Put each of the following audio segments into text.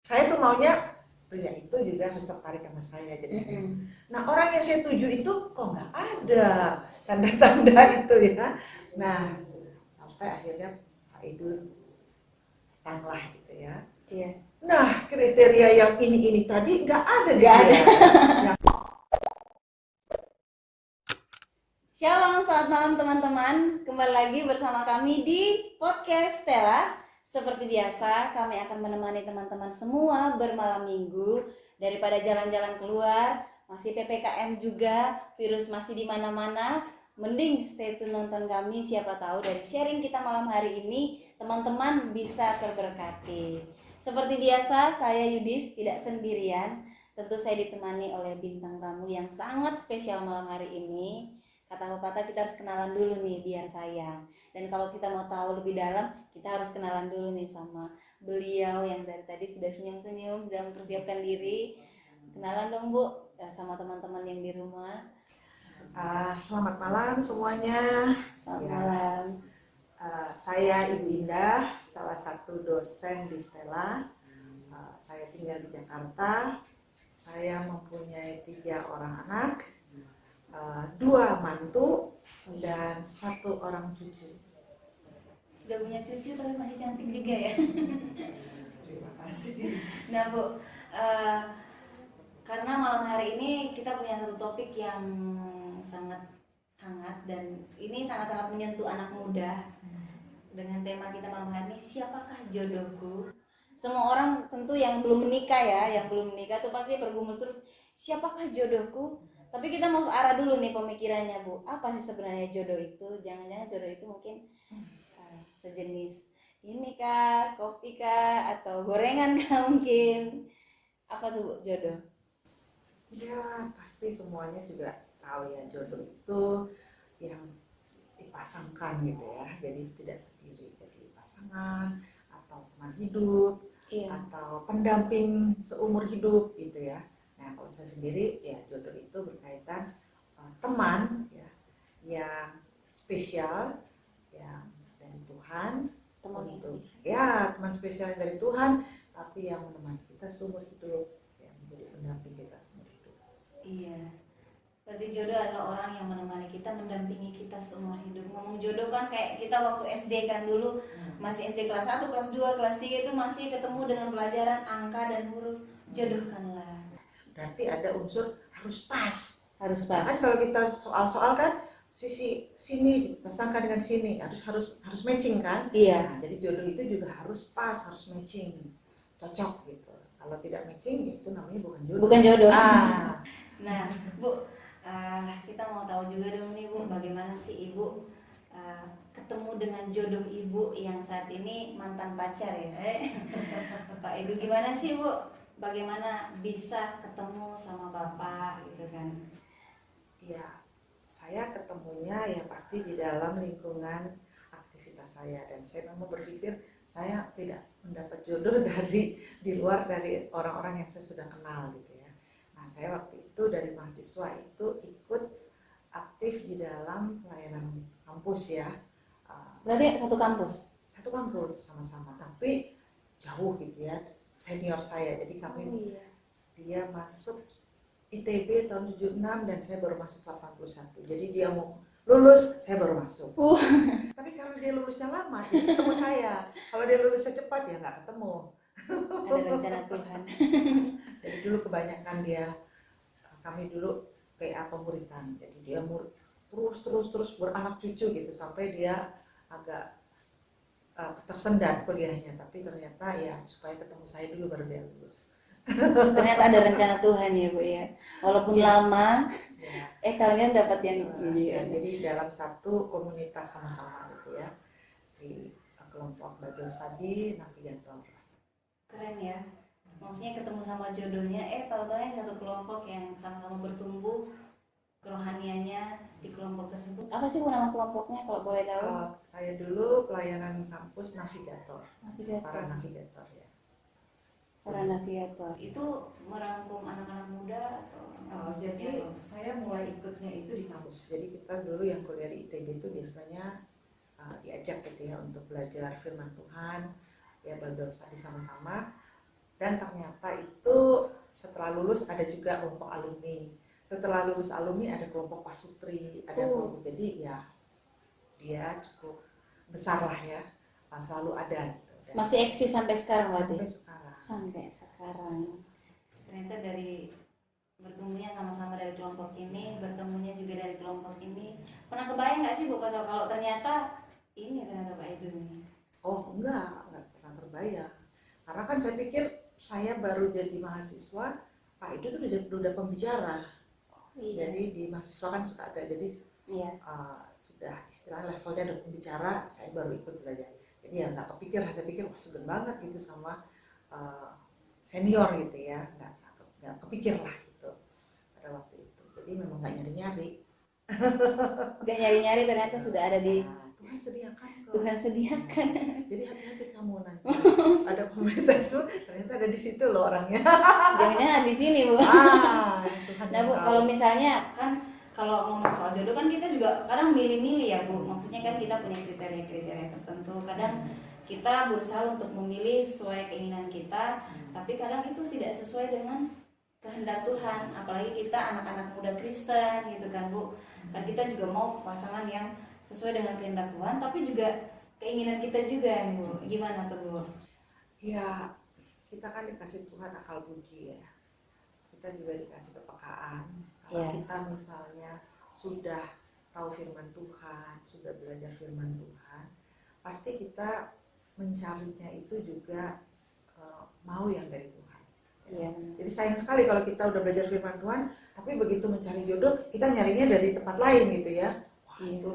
Saya tuh maunya pria itu juga harus tertarik sama saya jadi saya. Nah orang yang saya tuju itu kok nggak ada tanda-tanda itu ya. Nah sampai akhirnya Pak Idul datanglah gitu ya. Iya. Nah kriteria yang ini tadi nggak ada di Nggak dia. ada. Shalom, selamat malam teman-teman. Kembali lagi bersama kami di podcast Stella. Seperti biasa, kami akan menemani teman-teman semua bermalam minggu. Daripada jalan-jalan keluar, masih PPKM juga, virus masih di mana-mana. Mending stay tune nonton kami, siapa tahu dari sharing kita malam hari ini teman-teman bisa terberkati. Seperti biasa, saya Yudis tidak sendirian. Tentu saya ditemani oleh bintang tamu yang sangat spesial malam hari ini. Kata pepatah kita harus kenalan dulu nih biar sayang. Dan kalau kita mau tahu lebih dalam, kita harus kenalan dulu nih sama beliau yang dari tadi sudah senyum-senyum, sudah mempersiapkan diri. Kenalan dong Bu sama teman-teman yang di rumah. Selamat malam semuanya. Selamat malam. Saya Ibu Indah, salah satu dosen di Stella. Saya tinggal di Jakarta. Saya mempunyai 3 orang anak. 2 mantu dan 1 orang cucu. Sudah punya cucu tapi masih cantik juga ya. Terima kasih. Nah Bu, karena malam hari ini kita punya satu topik yang sangat hangat dan ini sangat-sangat menyentuh anak muda. Dengan tema kita malam hari ini, siapakah jodohku? Semua orang tentu yang belum menikah ya, yang belum menikah tuh pasti bergumul terus, siapakah jodohku? Tapi kita mau searah dulu nih pemikirannya Bu. Apa sih sebenarnya jodoh itu? Jangan-jangan jodoh itu mungkin sejenis ini kah, kopi kah, atau gorengan kah mungkin? Apa tuh Bu jodoh? Ya pasti semuanya juga tahu ya, jodoh itu yang dipasangkan gitu ya. Jadi tidak sendiri, jadi pasangan atau teman hidup, Iya. atau pendamping seumur hidup gitu ya. Nah kalau saya sendiri ya jodoh itu berkaitan teman ya yang spesial yang dari Tuhan, Teman yang untuk spesial. ya teman spesial dari Tuhan, tapi yang menemani kita seumur hidup ya, menjadi pendamping kita seumur hidup. Iya. Berarti jodoh adalah orang yang menemani kita, mendampingi kita seumur hidup. Ngomong jodoh kan kayak kita waktu SD kan dulu, masih SD kelas 1, kelas 2, kelas 3 itu masih ketemu dengan pelajaran angka dan huruf. Jodohkanlah. Berarti ada unsur harus pas. Harus pas. Kan kalau kita soal-soal kan sisi sini dipasangkan dengan sini harus matching kan? Iya. Nah, jadi jodoh itu juga harus pas, harus matching, cocok gitu. Kalau tidak matching itu namanya bukan jodoh. Bukan jodoh. Nah, Bu, kita mau tahu juga dong nih Bu, bagaimana sih Ibu ketemu dengan jodoh Ibu yang saat ini mantan pacar ya? Pak Ibu gimana sih Bu? Bagaimana bisa ketemu sama Bapak gitu kan? ya saya ketemunya ya pasti di dalam lingkungan aktivitas saya, dan saya memang berpikir saya tidak mendapat jodoh dari di luar dari orang-orang yang saya sudah kenal gitu ya. Nah saya waktu itu dari mahasiswa itu ikut aktif di dalam pelayanan kampus ya. Berarti satu kampus? Satu kampus sama-sama, tapi jauh gitu ya, senior saya. Jadi kami dia masuk ITB tahun 76 dan saya baru masuk 81. Jadi dia mau lulus, saya baru masuk. Tapi karena dia lulusnya lama, jadi ketemu saya. Kalau dia lulusnya cepat ya nggak ketemu. Ada rencana Tuhan. Jadi dulu kebanyakan kami dulu PA pemuritan. Jadi dia terus beranak cucu gitu sampai dia agak tersendat kuliahnya. Tapi ternyata ya supaya ketemu saya dulu baru dia lulus. Ternyata ada rencana Tuhan ya Bu ya. Walaupun lama, kalian dapat yang jadi dalam satu komunitas sama-sama gitu ya, di kelompok Badul Sadi Navigator. Keren ya. Maksudnya ketemu sama jodohnya, tahu-tahu yang satu kelompok yang sama-sama bertumbuh kerohaniannya di kelompok tersebut. Apa sih nama kelompoknya kalau boleh tahu? Saya dulu pelayanan kampus Navigator. Para navigator ya. Para navigator itu merangkum anak-anak muda atau jadi saya mulai ikutnya itu di kampus. Jadi kita dulu yang kuliah di ITB itu biasanya diajak gitu ya untuk belajar firman Tuhan ya, belajar sama-sama. Dan ternyata itu setelah lulus ada juga kelompok alumni. Setelah lulus alumni ada kelompok pasutri, ada kelompok, jadi ya dia cukup besar lah ya, selalu ada gitu. Dan Masih eksis sampai sekarang berarti? sampai sekarang. Sampai sekarang. Ternyata dari bertemunya sama-sama dari kelompok ini, bertemunya juga dari kelompok ini. Pernah kebayang nggak sih Bu kalau ternyata ini ternyata Pak Edu ini? Oh enggak pernah terbayang. Karena kan saya pikir saya baru jadi mahasiswa, Pak Edu tuh udah pembicara. Iya. Jadi di mahasiswa kan suka ada, jadi Iya. sudah istilahnya levelnya udah pembicara, saya baru ikut belajar. Jadi ya nggak kepikir, saya pikir wah segan banget gitu sama senior gitu ya, nggak kepikir lah gitu pada waktu itu. Jadi memang nggak nyari-nyari. Gak nyari-nyari ternyata sudah ada di Tuhan sediakan kok. Tuhan sediakan. Jadi hati-hati kamu nanti ada komunitas tuh ternyata ada di situ loh orangnya. Jangan-jangan di sini Bu. Tuhan. Nah Bu, kalau misalnya kan kalau ngomong soal jodoh kan kita juga kadang milih-milih ya Bu. Maksudnya kan kita punya kriteria-kriteria tertentu. Kadang kita berusaha untuk memilih sesuai keinginan kita, tapi kadang itu tidak sesuai dengan kehendak Tuhan. Apalagi kita anak-anak muda Kristen gitu kan Bu. Kan kita juga mau pasangan yang sesuai dengan kehendak Tuhan, tapi juga keinginan kita juga Bu. Gimana tuh Bu? Ya, kita kan dikasih Tuhan akal budi ya. Kita juga dikasih kepekaan. Kalau kita misalnya sudah tahu firman Tuhan, sudah belajar firman Tuhan, pasti kita mencarinya itu juga mau yang dari Tuhan. Iya. Jadi sayang sekali kalau kita udah belajar firman Tuhan, tapi begitu mencari jodoh, kita nyarinya dari tempat lain gitu ya. Wah itu.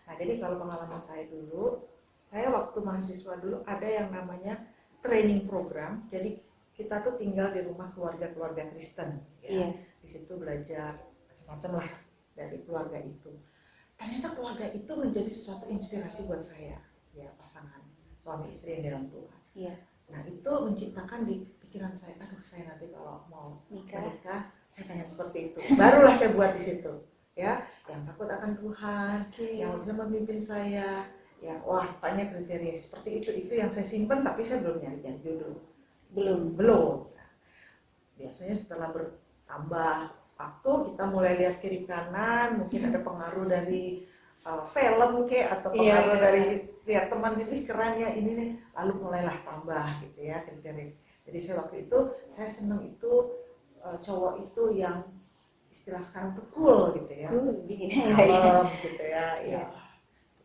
Nah jadi kalau pengalaman saya dulu, saya waktu mahasiswa dulu ada yang namanya training program. Jadi kita tuh tinggal di rumah keluarga-keluarga Kristen. Ya. Di situ belajar macam-macam lah dari keluarga itu. Ternyata keluarga itu menjadi sesuatu inspirasi buat saya, ya pasangan suami istri yang dalam Tuhan. Iya. Nah itu menciptakan di pikiran saya, aduh saya nanti kalau mau menikah, saya pengen seperti itu. Barulah saya buat di situ, ya, yang takut akan Tuhan, yang bisa memimpin saya, ya, wah banyak kriteria seperti itu yang saya simpan, tapi saya belum nyari jodoh. Belum. Nah, biasanya setelah bertambah waktu kita mulai lihat kiri kanan, mungkin ada pengaruh dari film atau pengaruh dari lihat teman sini keren ya ini nih, lalu mulailah tambah gitu ya kriteria. Jadi saya waktu itu saya senang itu cowok itu yang istilah sekarang tuh cool gitu ya, kalem gitu ya,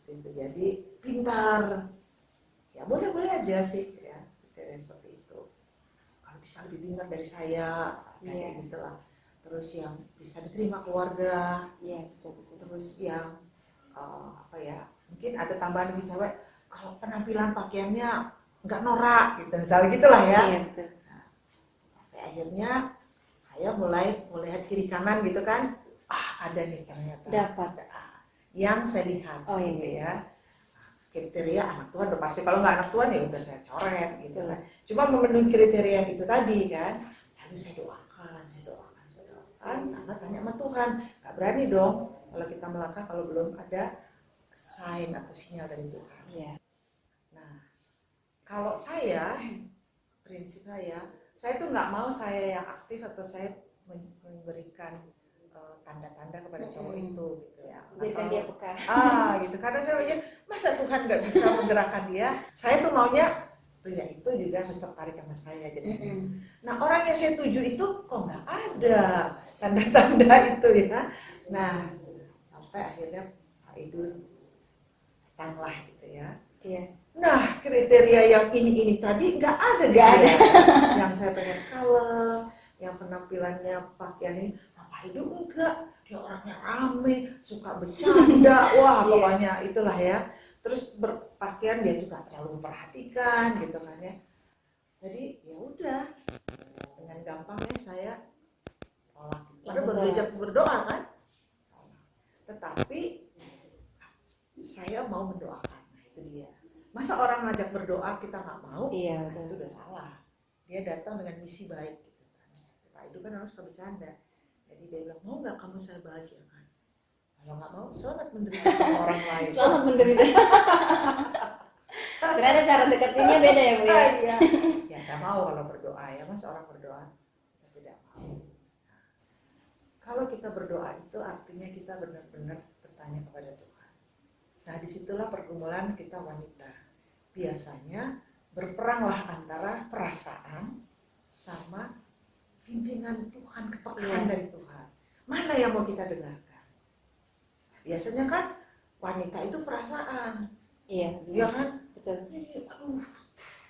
gitu. Jadi pintar, ya boleh aja sih ya kriteria seperti itu. Kalau bisa lebih pintar dari saya kayak gitulah. Terus yang bisa diterima keluarga, terus yang mungkin ada tambahan lagi cewek kalau penampilan pakaiannya nggak norak gitu misalnya gitulah ya. Nah, sampai akhirnya saya mulai melihat kiri kanan gitu kan, ada nih ternyata dapat yang saya lihat gitu ya. Kriteria anak Tuhan udah pasti, kalau nggak anak Tuhan ya udah saya coret gitu kan. Cuma memenuhi kriteria itu tadi kan, lalu saya doakan, anak tanya sama Tuhan, nggak berani dong kalau kita melangkah kalau belum ada sign atau sinyal dari Tuhan. Nah, kalau saya, prinsip saya tuh nggak mau saya yang aktif atau saya memberikan tanda-tanda kepada cowok itu gitu ya. Biarkan dia peka. Gitu. Karena saya pikir masa Tuhan nggak bisa menggerakkan dia. Saya tuh maunya pria itu juga harus tertarik sama saya jadi. Nah orang yang saya tuju itu kok nggak ada tanda-tanda itu ya. Nah sampai akhirnya Pak Idul datanglah gitu ya. Nah kriteria yang ini tadi nggak ada di dia. Yang saya pengen kalem, yang penampilannya pakaiannya Pak Idul enggak, dia orangnya rame, suka bercanda, wah pokoknya itulah ya. Terus berpakaian dia juga terlalu memperhatikan gitu kan ya. Jadi ya udah dengan gampangnya saya tolak. Padahal baru diajak berdoa kan. Tetapi saya mau mendoakan. Nah itu dia. Masa orang ngajak berdoa kita nggak mau? Nah, itu udah salah. Dia datang dengan misi baik gitu kan. Pak Edu kan orang suka bercanda. Jadi dia bilang, mau nggak kamu saya bahagiakan? Kalau nggak mau, selamat menderita sama orang lain. Selamat menderita. Ternyata cara deketinnya beda ya Bu ya? Ya Saya mau kalau berdoa ya, masa orang berdoa kita tidak mau. Nah, kalau kita berdoa itu artinya kita benar-benar bertanya kepada Tuhan. Nah, disitulah pergumulan kita wanita. Biasanya berperanglah antara perasaan sama pimpinan Tuhan, kepekaan dari Tuhan. Mana yang mau kita dengarkan? Biasanya kan wanita itu perasaan. Iya kan? Betul. Aduh,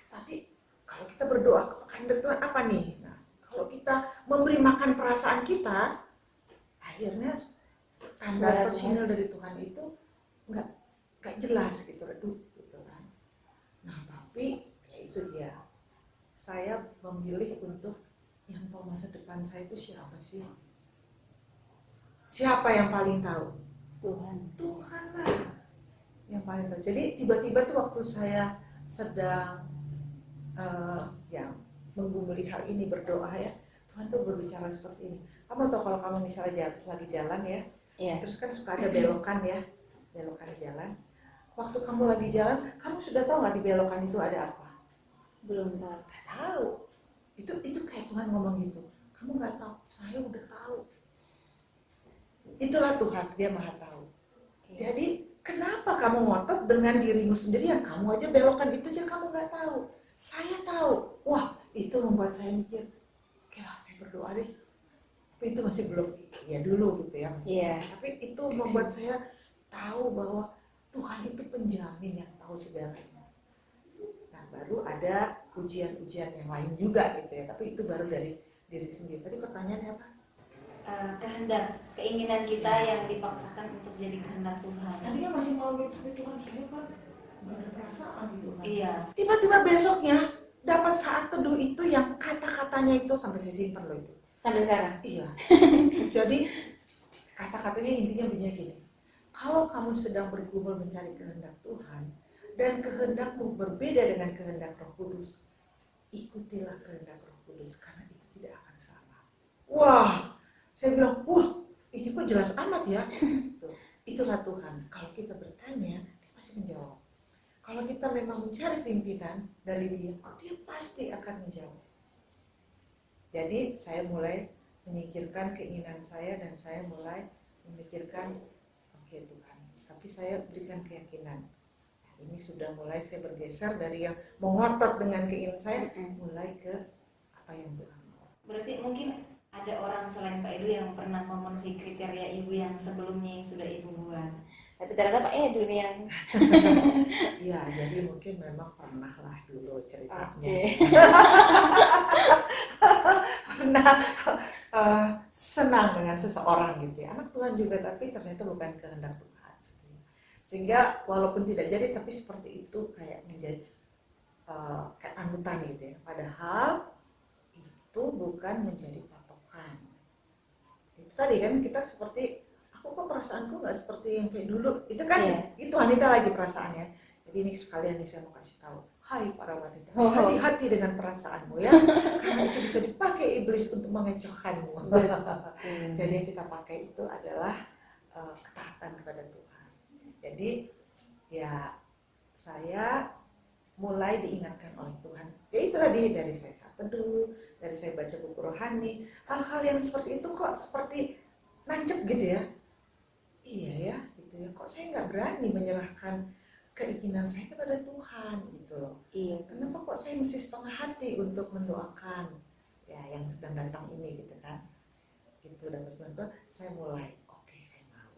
tapi kalau kita berdoa kepekaan dari Tuhan apa nih? Nah, kalau kita memberi makan perasaan kita, akhirnya tanda atau sinyal dari Tuhan itu nggak jelas gitu, redup gitu kan. Nah, tapi ya itu dia. Saya memilih untuk yang tahu masa depan saya itu siapa sih? Siapa yang paling tahu? Tuhan lah yang paling tahu. Jadi tiba-tiba tuh waktu saya sedang yang menggumuli hal ini, berdoa ya, Tuhan tuh berbicara seperti ini. Kamu tahu kalau kamu misalnya lagi jalan ya, terus kan suka ada belokan ya, belokan di jalan. Waktu kamu lagi jalan, kamu sudah tahu nggak di belokan itu ada apa? Belum tahu. Nggak tahu. Itu kayak Tuhan ngomong gitu. Kamu nggak tahu, saya udah tahu. Itulah Tuhan, Dia Maha Tahu. Jadi kenapa kamu ngotot dengan dirimu sendiri yang kamu aja belokan itu aja kamu nggak tahu? Saya tahu. Wah, itu membuat saya mikir, oke lah saya berdoa deh. Tapi itu masih belum, ya dulu gitu ya masih. Tapi itu membuat saya tahu bahwa Tuhan itu penjamin yang tahu segalanya. Nah, baru ada ujian-ujian yang lain juga gitu ya. Tapi itu baru dari diri sendiri. Tadi pertanyaannya apa? Kehendak, keinginan kita yang dipaksakan untuk jadi kehendak Tuhan. Tadinya masih mau minta Tuhan, saya kan nggak ada perasaan gitu kan. Iya. Tiba-tiba besoknya dapat saat teduh itu yang kata-katanya itu sampai saya simpan loh itu. Sampai sekarang? Iya. Jadi kata-katanya intinya bunyinya gini. Kalau kamu sedang bergumul mencari kehendak Tuhan dan kehendakmu berbeda dengan kehendak Roh Kudus, ikutilah kehendak Roh Kudus karena itu tidak akan salah. Wah, saya bilang, wah ini kok jelas amat ya. Itulah Tuhan. Kalau kita bertanya, Dia pasti menjawab. Kalau kita memang mencari pimpinan dari Dia, Dia pasti akan menjawab. Jadi saya mulai menyingkirkan keinginan saya dan saya mulai memikirkan, oke Tuhan, tapi saya berikan keyakinan. Nah, ini sudah mulai saya bergeser dari yang mengotot dengan keinginan saya, mulai ke apa yang Tuhan mau. Berarti mungkin ada orang selain Pak Edu yang pernah memenuhi kriteria ibu yang sebelumnya yang sudah ibu buat. Tapi ternyata Pak Edu nih yang Iya, jadi mungkin memang pernah lah dulu ceritanya. Pernah senang dengan seseorang gitu ya, anak Tuhan juga, tapi ternyata bukan kehendak Tuhan gitu ya. Sehingga walaupun tidak jadi, tapi seperti itu kayak menjadi kayak anutan gitu ya. Padahal itu bukan menjadi patokan. Itu tadi kan kita seperti, aku kok perasaanku nggak seperti yang kayak dulu. Itu kan itu wanita lagi perasaannya. Jadi ini sekalian nih saya mau kasih tahu, hai para wanita, hati-hati dengan perasaanmu ya, karena itu bisa dipakai iblis untuk mengecohkanmu. Jadi yang kita pakai itu adalah ketaatan kepada Tuhan. Jadi ya saya mulai diingatkan oleh Tuhan. Ya itu tadi, dari saya saat teduh, dari saya baca buku rohani, hal-hal yang seperti itu kok seperti nancep gitu ya. Iya ya, gitu ya. Kok saya nggak berani menyerahkan keinginan saya kepada Tuhan gitu loh. Iya. Kenapa kok saya masih setengah hati untuk mendoakan ya yang sedang datang ini gitu kan? Gitu, dan teman-teman saya mulai, oke, saya mau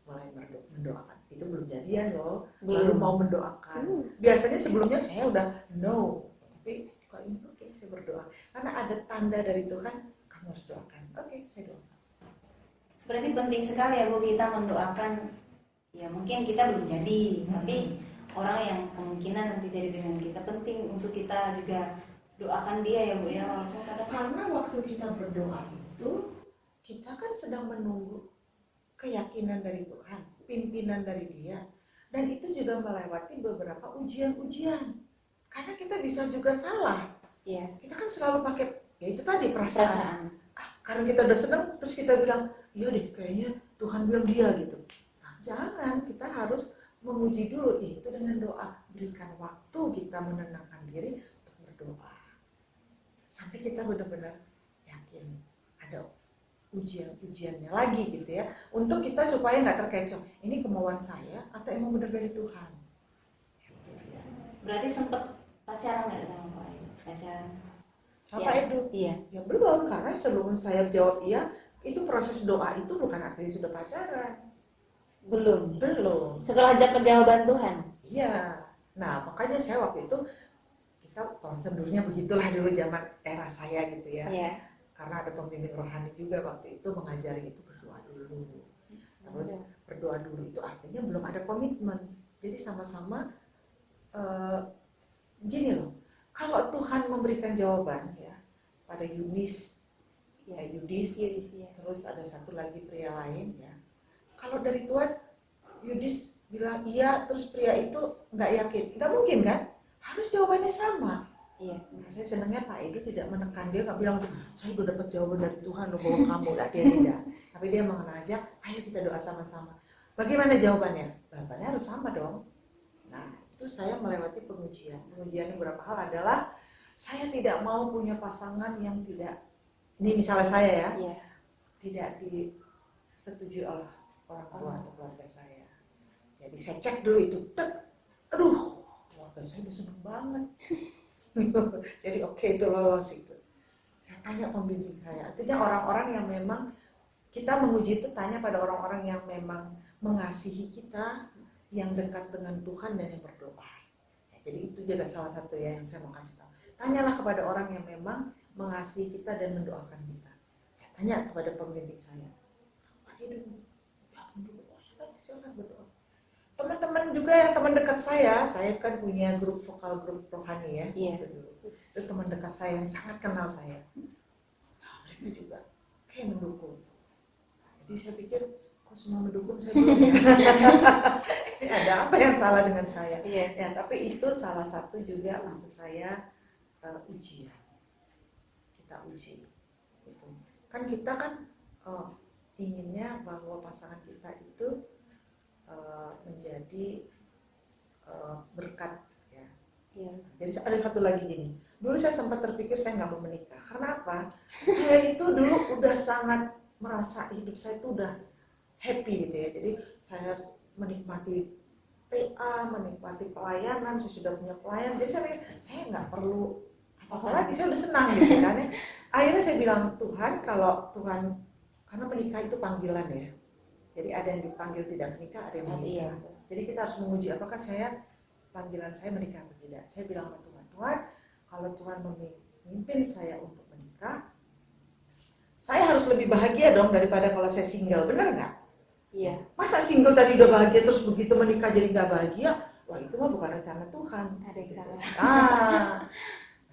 mulai mendoakan. Itu belum jadian loh, baru mau mendoakan. Biasanya sebelumnya saya udah no, tapi kali ini oke, saya berdoa karena ada tanda dari Tuhan, kamu harus doakan. Oke, saya doakan. Berarti penting sekali ya Bu kita mendoakan. Ya mungkin kita belum jadi, tapi orang yang kemungkinan nanti jadi dengan kita, penting untuk kita juga doakan dia ya Bu ya, walaupun kadang. Karena waktu kita berdoa itu kita kan sedang menunggu keyakinan dari Tuhan, pimpinan dari Dia, dan itu juga melewati beberapa ujian-ujian. Karena kita bisa juga salah. Iya. Kita kan selalu pakai ya itu tadi perasaan. Karena kita udah senang terus kita bilang, iya deh kayaknya Tuhan bilang dia gitu. Jangan, kita harus menguji dulu, itu dengan doa. Berikan waktu kita menenangkan diri untuk berdoa. sampai kita benar-benar yakin ada ujiannya lagi gitu ya, untuk kita supaya nggak terkecoh, ini kemauan saya atau emang benar dari Tuhan. Berarti sempet pacaran nggak sama Pak Edu? Pacaran Sama ya. Pak Edu? Iya. Ya belum, karena sebelum saya jawab iya, itu proses doa itu bukan artinya sudah pacaran. Belum. Setelah dapat jawaban Tuhan. Iya. Nah makanya saya waktu itu, kita prosedurnya begitulah dulu zaman era saya gitu ya. Iya. Karena ada pembimbing rohani juga waktu itu mengajari itu berdoa dulu. Terus berdoa dulu itu artinya belum ada komitmen. Jadi sama-sama gini loh. Kalau Tuhan memberikan jawaban ya pada Yudis, Ya. terus ada satu lagi pria lain ya. Kalau dari Tuhan Yudis bilang iya, terus pria itu nggak yakin, nggak mungkin kan? Harus jawabannya sama. Iya. Nah, saya senangnya Pak Edu tidak menekan, dia nggak bilang saya udah dapat jawaban dari Tuhan loh bahwa kamu, nggak, dia tidak. Tapi dia mengajak, ayo kita doa sama-sama. Bagaimana jawabannya? Jawabannya harus sama dong. Nah itu saya melewati pengujian. Pengujian yang beberapa hal adalah saya tidak mau punya pasangan yang tidak, ini misalnya saya ya, tidak disetujui oleh orang tua atau keluarga saya. Jadi saya cek dulu itu, aduh keluarga saya udah seneng banget. Jadi oke, itu lolos itu. Saya tanya pembimbing saya, artinya orang-orang yang memang kita menguji itu tanya pada orang-orang yang memang mengasihi kita, yang dekat dengan Tuhan dan yang berdoa. Ya, jadi itu juga salah satu ya yang saya mau kasih tahu. Tanyalah kepada orang yang memang mengasihi kita dan mendoakan kita. Ya, tanya kepada pembimbing saya, Pak Edu, ya berdoa, silakan berdoa. Teman-teman juga yang teman dekat saya kan punya grup vokal, grup rohani ya. Iya. Itu teman dekat saya yang sangat kenal saya. Nah, mereka juga kayak mendukung. Jadi saya pikir, kok semua mendukung saya belum ya? Ini ada apa yang salah dengan saya? Iya. Ya, tapi itu salah satu juga maksud saya ujian. Kita uji. Gitu. Kan kita kan inginnya bahwa pasangan kita itu menjadi berkat ya. Iya. Jadi ada satu lagi gini. Dulu saya sempat terpikir saya nggak mau menikah. Karena apa? Saya itu dulu udah sangat merasa hidup saya itu udah happy gitu ya. Jadi saya menikmati PA, menikmati pelayanan, saya sudah punya pelayan. Jadi saya pikir saya nggak perlu apa-apa lagi, saya udah senang gitu kan ya. Akhirnya saya bilang, Tuhan, kalau Tuhan, karena menikah itu panggilan ya. Jadi ada yang dipanggil tidak menikah, ada yang menikah. Jadi kita harus menguji apakah panggilan saya menikah atau tidak. Saya bilang sama Tuhan, Tuhan, kalau Tuhan memimpin saya untuk menikah, saya harus lebih bahagia dong daripada kalau saya single, benar nggak? Iya. Masa single tadi udah bahagia terus begitu menikah jadi nggak bahagia? Wah itu mah bukan rencana Tuhan. Ada yang salah.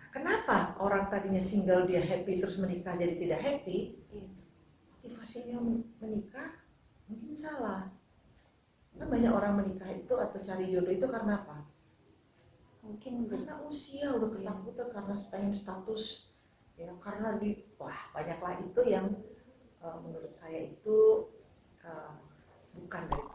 Kenapa orang tadinya single dia happy terus menikah jadi tidak happy? Iya. Motivasinya menikah mungkin salah. Kan banyak orang menikah itu atau cari jodoh itu karena apa? Mungkin Karena usia udah ketakutan, karena pengen status ya, karena banyaklah itu yang menurut saya itu bukan dari